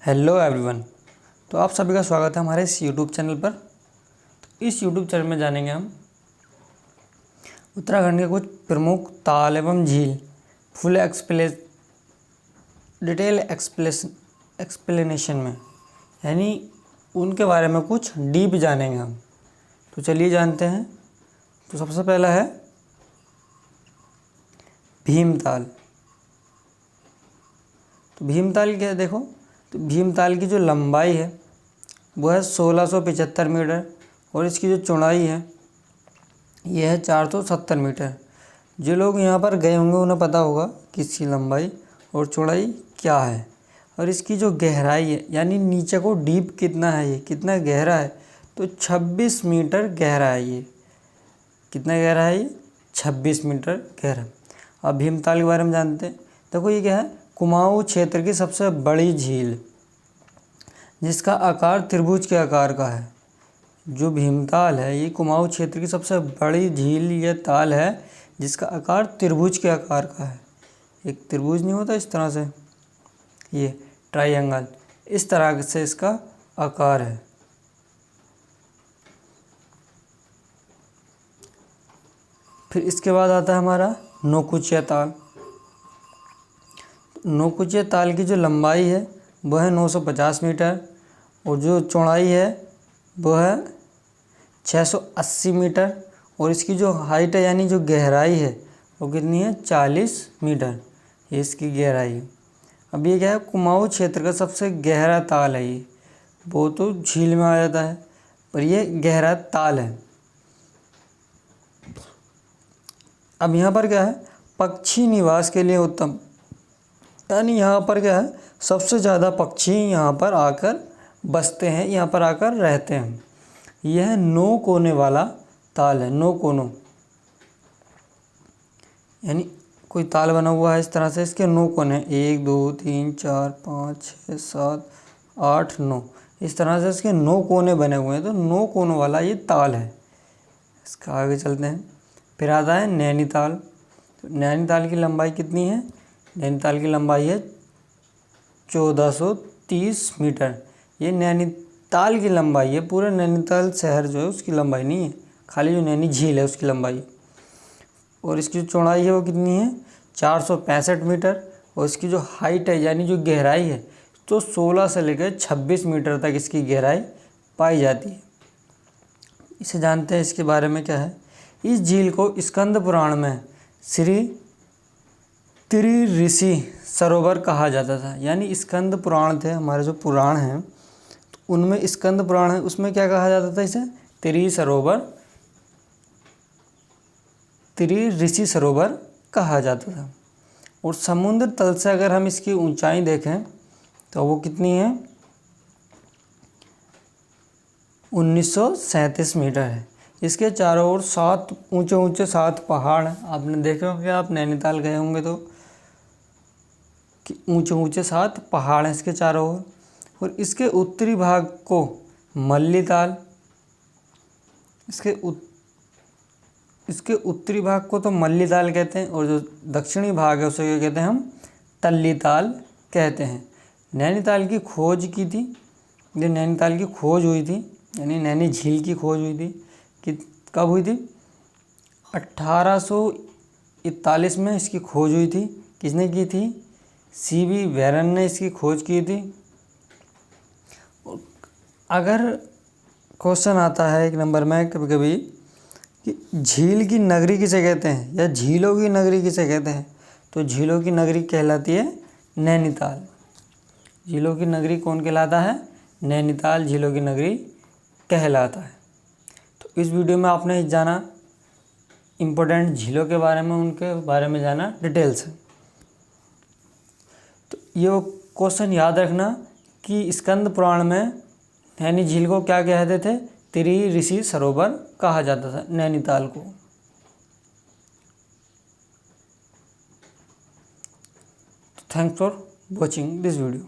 Hello everyone. तो आप सभी का स्वागत है हमारे इस यूट्यूब चैनल पर। तो इस यूट्यूब चैनल में जानेंगे हम उत्तराखंड के कुछ प्रमुख ताल एवं झील फुल डिटेल एक्सप्लेनेशन में, यानी उनके बारे में कुछ डीप जानेंगे हम। तो चलिए जानते हैं। तो सबसे पहला है भीमताल। तो भीमताल क्या है, देखो। तो भीमताल की जो लंबाई है वो है 1675 मीटर और इसकी जो चौड़ाई है ये है 470 मीटर। जो लोग यहाँ पर गए होंगे उन्हें पता होगा कि इसकी लंबाई और चौड़ाई क्या है। और इसकी जो गहराई है, यानी नीचे को डीप कितना है, ये कितना गहरा है, तो 26 मीटर गहरा है। ये कितना गहरा है, ये 26 मीटर गहरा। अब भीमताल के बारे में जानते हैं। देखो ये क्या है, कुमाऊं क्षेत्र की सबसे बड़ी झील जिसका आकार त्रिभुज के आकार का है। जो भीमताल है ये कुमाऊं क्षेत्र की सबसे बड़ी झील या ताल है जिसका आकार त्रिभुज के आकार का है। एक त्रिभुज नहीं होता इस तरह से, ये ट्रायंगल, इस तरह से इसका आकार है। फिर इसके बाद आता है हमारा नौकुचिया ताल। नौकुचिया ताल की जो लंबाई है वह है 950 मीटर और जो चौड़ाई है वह है 680 मीटर और इसकी जो हाइट है यानी जो गहराई है वो कितनी है, 40 मीटर। ये इसकी गहराई है। अब ये क्या है, कुमाऊं क्षेत्र का सबसे गहरा ताल है। ये वो तो झील में आ जाता है पर ये गहरा ताल है। अब यहाँ पर क्या है, पक्षी निवास के लिए उत्तम, यानी यहाँ पर क्या है, सबसे ज़्यादा पक्षी यहाँ पर आकर बसते हैं, यहाँ पर आकर रहते हैं। यह 9 कोने वाला ताल है। 9 कोनों, यानी कोई ताल बना हुआ है इस तरह से, इसके 9 कोने, 1 2 3 4 5 6 7 8 9, इस तरह से इसके 9 कोने बने हुए हैं। तो 9 कोनों वाला ये ताल है। इसका आगे चलते हैं। फिर आता है नैनीताल। तो नैनीताल की लंबाई कितनी है, नैनीताल की लंबाई है 1430 मीटर। ये नैनीताल की लंबाई है, पूरा नैनीताल शहर जो है उसकी लंबाई नहीं है, खाली जो नैनी झील है उसकी लंबाई। और इसकी जो चौड़ाई है वो कितनी है, 465 मीटर और इसकी जो हाइट है यानी जो गहराई है तो 16 से लेकर 26 मीटर तक इसकी गहराई पाई जाती है। इसे जानते हैं, इसके बारे में क्या है। इस झील को स्कंद पुराण में श्री त्रिऋषि सरोवर कहा जाता था। यानी स्कंद पुराण थे हमारे जो पुराण हैं, तो उनमें स्कंद पुराण है, उसमें क्या कहा जाता था, इसे त्रिऋषि सरोवर कहा जाता था। और समुद्र तल से अगर हम इसकी ऊंचाई देखें तो वो कितनी है, 1937 मीटर है। इसके चारों ओर 7 ऊंचे 7 पहाड़ हैं। आपने देखे होंगे, आप नैनीताल गए होंगे तो कि ऊंचे 7 पहाड़ हैं इसके चारों ओर। और इसके उत्तरी भाग को मल्लीताल, इसके उत्तरी भाग को तो मल्लीताल कहते हैं और जो दक्षिणी भाग है उसे क्या कहते हैं, हम तल्लीताल कहते हैं। नैनीताल की खोज की थी, जो नैनीताल की खोज हुई थी, यानी नैनी झील की खोज हुई थी, कि कब हुई थी, 1841 में इसकी खोज हुई थी। किसने की थी, C.V. बैरन ने इसकी खोज की थी। अगर क्वेश्चन आता है 1 नंबर में कभी कभी कि झील की नगरी किसे कहते हैं या झीलों की नगरी किसे कहते हैं, तो झीलों की नगरी कहलाती है नैनीताल। झीलों की नगरी कौन कहलाता है, नैनीताल झीलों की नगरी कहलाता है। तो इस वीडियो में आपने जाना इम्पोर्टेंट झीलों के बारे में, उनके बारे में जाना डिटेल से। तो ये क्वेश्चन याद रखना कि स्कंद पुराण में नैनी झील को क्या कहते थे, त्रिऋषि सरोवर कहा जाता था नैनीताल को। Thanks for watching this video.